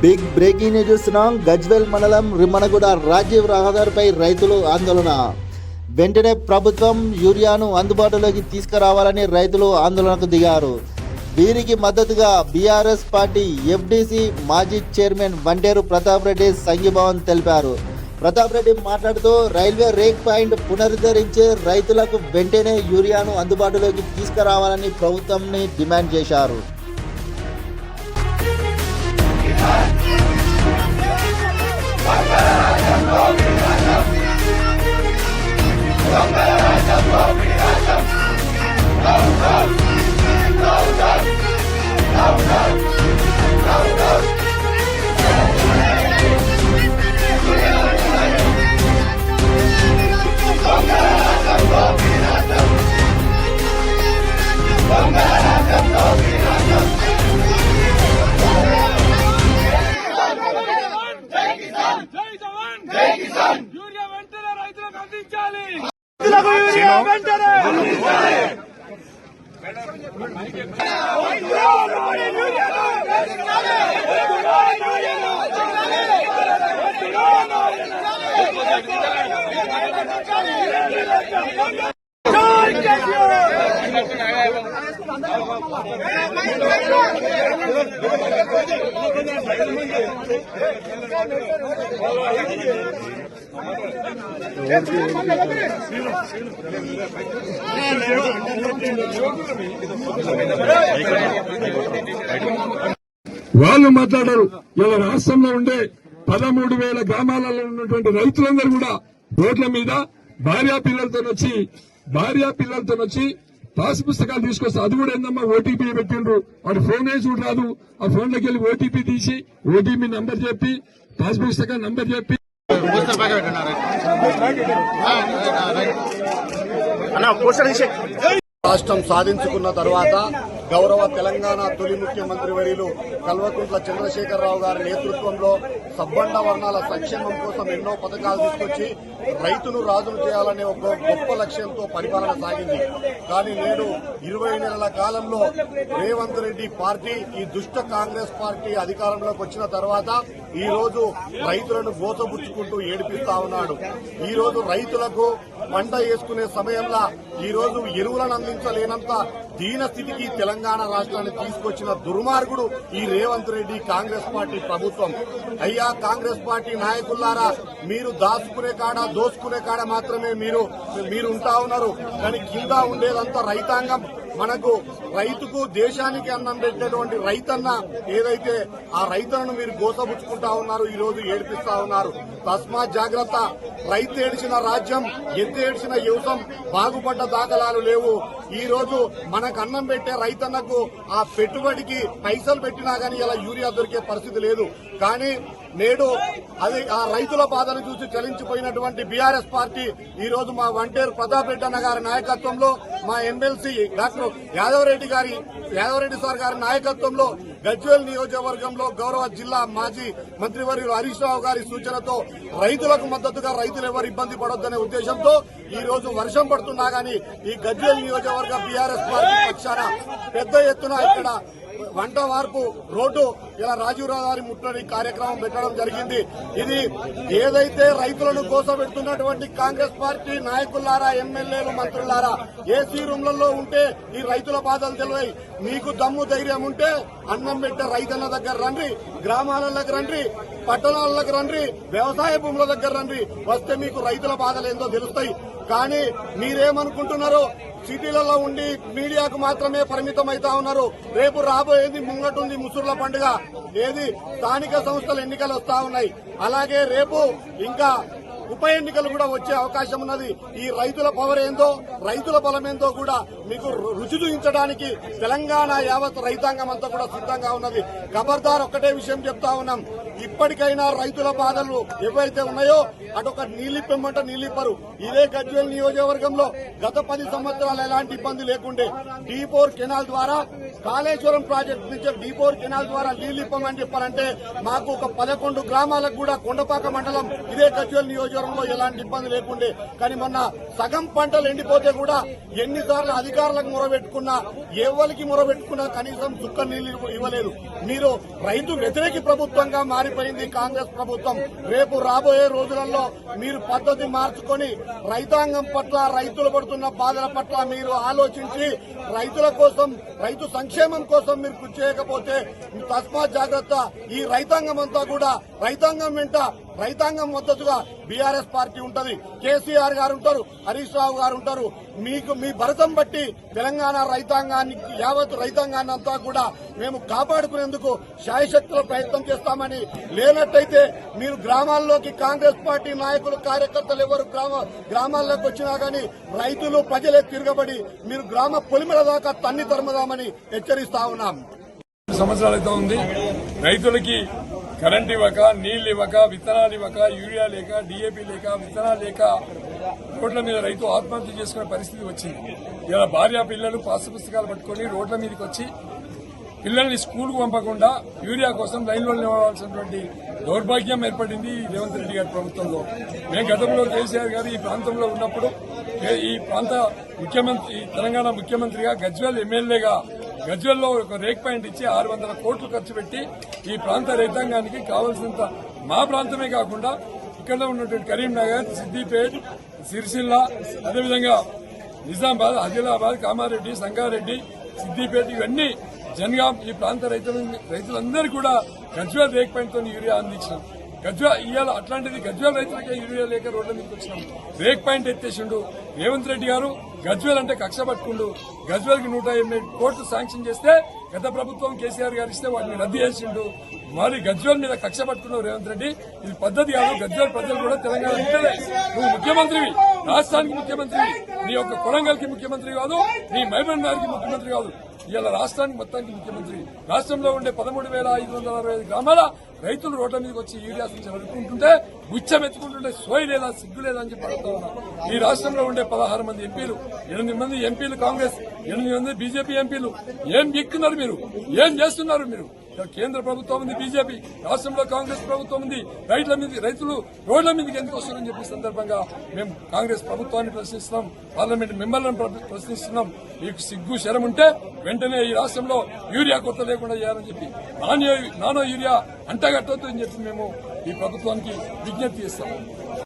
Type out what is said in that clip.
Big breaking news చూస్తున్నాం. గజ్వేల్ మండలం రిమ్మనగూడ రాజీవ్ రహదారిపై రైతులు ఆందోళన. వెంటనే ప్రభుత్వం యూరియాను అందుబాటులోకి తీసుకురావాలని రైతులు ఆందోళనకు దిగారు. వీరికి మద్దతుగా బీఆర్ఎస్ పార్టీ ఎఫ్డీసీ మాజీ చైర్మన్ వంటేరు ప్రతాప్ రెడ్డి సంఘీభావం తెలిపారు. ప్రతాప్ రెడ్డి మాట్లాడుతూ రైల్వే రేక్ పాయింట్ పునరుద్ధరించే రైతులకు వెంటనే యూరియాను అందుబాటులోకి తీసుకురావాలని ప్రభుత్వాన్ని డిమాండ్ చేశారు. వాళ్ళు మాట్లాడారు. ఇలా రాష్ట్రంలో ఉండే 13,000 గ్రామాలలో ఉన్నటువంటి రైతులందరూ కూడా రోడ్ల మీద భార్యా పిల్లలతో వచ్చి పాస్ పుస్తకాలు తీసుకొస్తారు. అది కూడా ఏందమ్మా ఓటీపీ పెట్టిండ్రు. వాడు ఫోన్ వేసి చూడరాదు. ఆ ఫోన్ లోకి వెళ్ళి ఓటీపీ తీసి ఓటీపీ నంబర్ చెప్పి పాస్ పుస్తకం నంబర్ చెప్పి రాష్ట్రం సాధించుకున్న తర్వాత గౌరవ తెలంగాణ తొలి ముఖ్యమంత్రి వర్యులు కల్వకుంట్ల చంద్రశేఖరరావు గారి నేతృత్వంలో సబ్బండ వర్ణాల సంక్షేమం కోసం ఎన్నో పథకాలు తీసుకొచ్చి రైతును రాజును చేయాలనే ఒక గొప్ప లక్ష్యంతో పరిపాలన సాగింది. కానీ నేడు 20 నెలల కాలంలో రేవంత్ రెడ్డి పార్టీ, ఈ దుష్ట కాంగ్రెస్ పార్టీ అధికారంలోకి వచ్చిన తర్వాత ఈ రోజు రైతులను గోసబుచ్చుకుంటూ ఏడిపిస్తా ఉన్నాడు. ఈ రోజు రైతులకు పంట వేసుకునే సమయంలో ఈ రోజు ఎరువులను అందించలేనంత దీన స్థితికి తెలంగాణ రాష్ట్రాన్ని తీసుకొచ్చిన దుర్మార్గుడు ఈ రేవంత్ రెడ్డి కాంగ్రెస్ పార్టీ ప్రభుత్వం. అయ్యా కాంగ్రెస్ పార్టీ నాయకులారా, మీరు దాచుకునే కాడ దోసుకునే కాడ మాత్రమే మీరు ఉంటా ఉన్నారు. కానీ కింద ఉండేదంతా రైతాంగం. మనకు రైతుకు దేశానికి అన్నం పెట్టేటువంటి రైతన్న ఏదైతే ఆ రైతులను మీరు గోసబుచ్చుకుంటా ఉన్నారు, ఈ రోజు ఏడిపిస్తా ఉన్నారు. తస్మాత్ జాగ్రత్త. రైతు ఏడ్చిన రాజ్యం, ఏడ్చిన యువతం బాగుపడ్డ దాఖలాలు లేవు. ఈ రోజు మనకు అన్నం పెట్టే రైతన్నకు ఆ పెట్టుబడికి పైసలు పెట్టినా గానీ ఇలా యూరియా దొరికే పరిస్థితి లేదు. కానీ నేడు అది ఆ రైతుల బాధను చూసి చలించిపోయినటువంటి బీఆర్ఎస్ పార్టీ ఈ రోజు మా వంటేరు ప్రతాప్ రెడ్డి అన్న గారి నాయకత్వంలో, మా ఎమ్మెల్సీ డాక్టర్ యాదవరెడ్డి సార్ గారి నాయకత్వంలో గజ్వేల్ నియోజకవర్గంలో గౌరవ జిల్లా మాజీ మంత్రివర్యులు హరీష్ రావు గారి సూచనతో రైతులకు మద్దతుగా రైతులు ఎవరు ఇబ్బంది పడొద్దనే ఉద్దేశంతో ఈ రోజు వర్షం పడుతున్నా గానీ ఈ గజ్వేల్ నియోజకవర్గ బీఆర్ఎస్ పార్టీ పక్షాన పెద్ద ఎత్తున ఇక్కడ వంట వార్పు రోడ్డు ఇలా రాజీవ్ రహదారి ముట్టడి కార్యక్రమం పెట్టడం జరిగింది. ఇది ఏదైతే రైతులను కోసపెడుతున్నటువంటి కాంగ్రెస్ పార్టీ నాయకులారా, ఎమ్మెల్యేలు, మంత్రులారా, ఏసీ రూమ్లలో ఉంటే ఈ రైతుల బాధలు తెలివాయి. మీకు దమ్ము ధైర్యం ఉంటే అన్నం పెట్టే రైతన్న దగ్గర రండి, గ్రామాలకు రండి, పట్టణాలకు రండి, వ్యవసాయ భూముల దగ్గర రండి. వస్తే మీకు రైతుల బాధలు ఏందో తెలుస్తాయి. కానీ మీరేమనుకుంటున్నారో సిటీలలో ఉండి మీడియాకు మాత్రమే పరిమితం అవుతా ఉన్నారు. రేపు రాబోయేది ముంగటుంది ముసుర్ల పండుగ. ఏది స్థానిక సంస్థల ఎన్నికలు వస్తా ఉన్నాయి. అలాగే రేపు ఇంకా ఉప ఎన్నికలు కూడా వచ్చే అవకాశం ఉన్నది. ఈ రైతుల పవర్ ఏందో, రైతుల బలమేందో కూడా మీకు రుచి చూపించడానికి తెలంగాణ యావత్ రైతాంగం అంతా కూడా సిద్ధంగా ఉన్నది. ఖబర్దార్ ఒక్కటే విషయం చెప్తా ఉన్నాం. ఇప్పటికైనా రైతుల బాధలు ఏవైతే ఉన్నాయో అటొక నీళ్లిప్పమంట నీళ్లిప్పరు. ఇదే గజ్వేల్ నియోజకవర్గంలో గత 10 సంవత్సరాలు ఎలాంటి ఇబ్బంది లేకుండే D4 కెనాల్ ద్వారా కాళేశ్వరం ప్రాజెక్టు నుంచి D4 కెనాల్ ద్వారా నీళ్లిప్పమని చెప్పారంటే మాకు ఒక 11 గ్రామాలకు కూడా కొండపాక మండలం ఇదే గజ్వేల్ నియోజకవర్గం సేకరణలో ఎలాంటి ఇబ్బంది లేకుండే. కానీ మొన్న సగం పంటలు ఎండిపోతే కూడా ఎన్నిసార్లు అధికారులకు మొరబెట్టుకున్నా, ఎవరికి మొరబెట్టుకున్నా కనీసం చుక్క నీళ్లు ఇవ్వలేదు. మీరు రైతు వ్యతిరేక ప్రభుత్వంగా మారిపోయింది కాంగ్రెస్ ప్రభుత్వం. రేపు రాబోయే రోజులలో మీరు పద్ధతి మార్చుకొని రైతాంగం పట్ల, రైతులు పడుతున్న బాధల పట్ల మీరు ఆలోచించి రైతుల కోసం, రైతు సంక్షేమం కోసం మీరు కృషి చేయకపోతే తస్మాత్ జాగ్రత్త. ఈ రైతాంగం అంతా కూడా రైతాంగం వెంట, రైతాంగం మద్దతుగా బీఆర్ఎస్ పార్టీ ఉంటది. కేసీఆర్ గారు ఉంటారు, హరీష్ రావు గారు ఉంటారు. మీకు మీ భరతం బట్టి తెలంగాణ రైతాంగానికి, యావత్ రైతాంగాన్ని అంతా కూడా మేము కాపాడుకునేందుకు శాయశక్తుల ప్రయత్నం చేస్తామని, లేనట్టయితే మీరు గ్రామాల్లోకి కాంగ్రెస్ పార్టీ నాయకులు, కార్యకర్తలు ఎవరు గ్రామాల్లోకి వచ్చినా గానీ రైతులు, ప్రజలే తిరగబడి మీరు గ్రామ పొలిమల దాకా తన్ని తరమదామని హెచ్చరిస్తా ఉన్నాం. సంవత్సరాలైతే ఉంది రైతులకి కరెంట్ ఇవ్వక, నీళ్లు ఇవ్వక, విత్తనాలు ఇవ్వక, యూరియా లేక, డీఏపీ లేక, విత్తనాలు లేక రోడ్ల మీద రైతు ఆత్మహత్య చేసుకునే పరిస్థితి వచ్చింది. ఇలా భార్య పిల్లలు పాస్ పుస్తకాలు పట్టుకుని రోడ్ల మీదకి వచ్చి పిల్లల్ని స్కూల్కు పంపకుండా యూరియా కోసం లైన్లో నిలవాల్సినటువంటి దౌర్భాగ్యం ఏర్పడింది రేవంత్ రెడ్డి గారి ప్రభుత్వంలో. మేము గతంలో కేసీఆర్ గారు ఈ ప్రాంతంలో ఉన్నప్పుడు ఈ ప్రాంత ముఖ్యమంత్రి, తెలంగాణ ముఖ్యమంత్రిగా గజ్వేల్ ఎమ్మెల్యేగా గజ్వేల్లో ఒక రేక్ పాయింట్ ఇచ్చి 600 కోట్లు ఖర్చు పెట్టి ఈ ప్రాంత రైతాంగానికి కావాల్సినంత, మా ప్రాంతమే కాకుండా ఇక్కడ ఉన్నటువంటి కరీంనగర్, సిద్దిపేట్, సిరిసిల్ల, అదేవిధంగా నిజామాబాద్, ఆదిలాబాద్, కామారెడ్డి, సంగారెడ్డి, సిద్దిపేట, ఇవన్నీ జనగాం, ఈ ప్రాంత రైతులందరూ కూడా గజ్వేల్ రేక్ పాయింట్ తో యూరియా అందించినాం. ఇవాళ అట్లాంటిది గజ్వేల్ రైతులకే యూరియా లేక రోడ్ల మీదకి వచ్చినాం. రేక్ పాయింట్ ఎత్తేసిండు రేవంత్ రెడ్డి గారు. గజ్వేల్ అంటే కక్ష పట్టుకుండు. గజ్వేల్ కి 180 కోట్లు శాంక్షన్ చేస్తే గత ప్రభుత్వం కేసీఆర్ గారు ఇస్తే వాటిని రద్దు చేసిండు. మరి గజ్వేల్ మీద కక్ష పట్టుకున్నావు రేవంత్ రెడ్డి. ఇది పద్ధతి కాదు. గజ్వేల్ ప్రజలు కూడా తెలంగాణ బిడ్డలే. నువ్వు ముఖ్యమంత్రివి, రాష్ట్రానికి ముఖ్యమంత్రివి. నీ యొక్క కొడంగల్కి ముఖ్యమంత్రి కాదు, నీ మహబూబ్ నగర్కి ముఖ్యమంత్రి కాదు. ఇవాళ రాష్ట్రానికి మొత్తానికి ముఖ్యమంత్రి. రాష్ట్రంలో ఉండే 13,565 గ్రామాల రైతులు రోడ్ల మీదకి వచ్చి యూరియా సంచులు అడుక్కుంటుంటే, గుచ్చం ఎత్తుకుంటుంటే సోయి లేదా, సిగ్గు లేదా అని చెప్పి అడుగుతా ఉన్నా. ఈ రాష్ట్రంలో ఉండే 16 మంది ఎంపీలు, 8 మంది ఎంపీలు కాంగ్రెస్, 8 మంది బీజేపీ ఎంపీలు. ఏం ఎక్కున్నారు మీరు? ఏం చేస్తున్నారు మీరు? కేంద్ర ప్రభుత్వం ఉంది బీజేపీ, రాష్ట్రంలో కాంగ్రెస్ ప్రభుత్వం ఉంది. రైతులు రోడ్ల మీదకి ఎందుకు వస్తున్నారని చెప్పి సందర్భంగా మేము కాంగ్రెస్ ప్రభుత్వాన్ని ప్రశ్నిస్తున్నాం, పార్లమెంట్ మెంబర్లను ప్రశ్నిస్తున్నాం. మీకు సిగ్గు శరం ఉంటే వెంటనే ఈ రాష్ట్రంలో యూరియా కొత్త లేకుండా చేయాలని చెప్పి, నానో యూరియా అంటగట్టొద్దు అని చెప్పి మేము ఈ ప్రభుత్వానికి విజ్ఞప్తి చేస్తాం.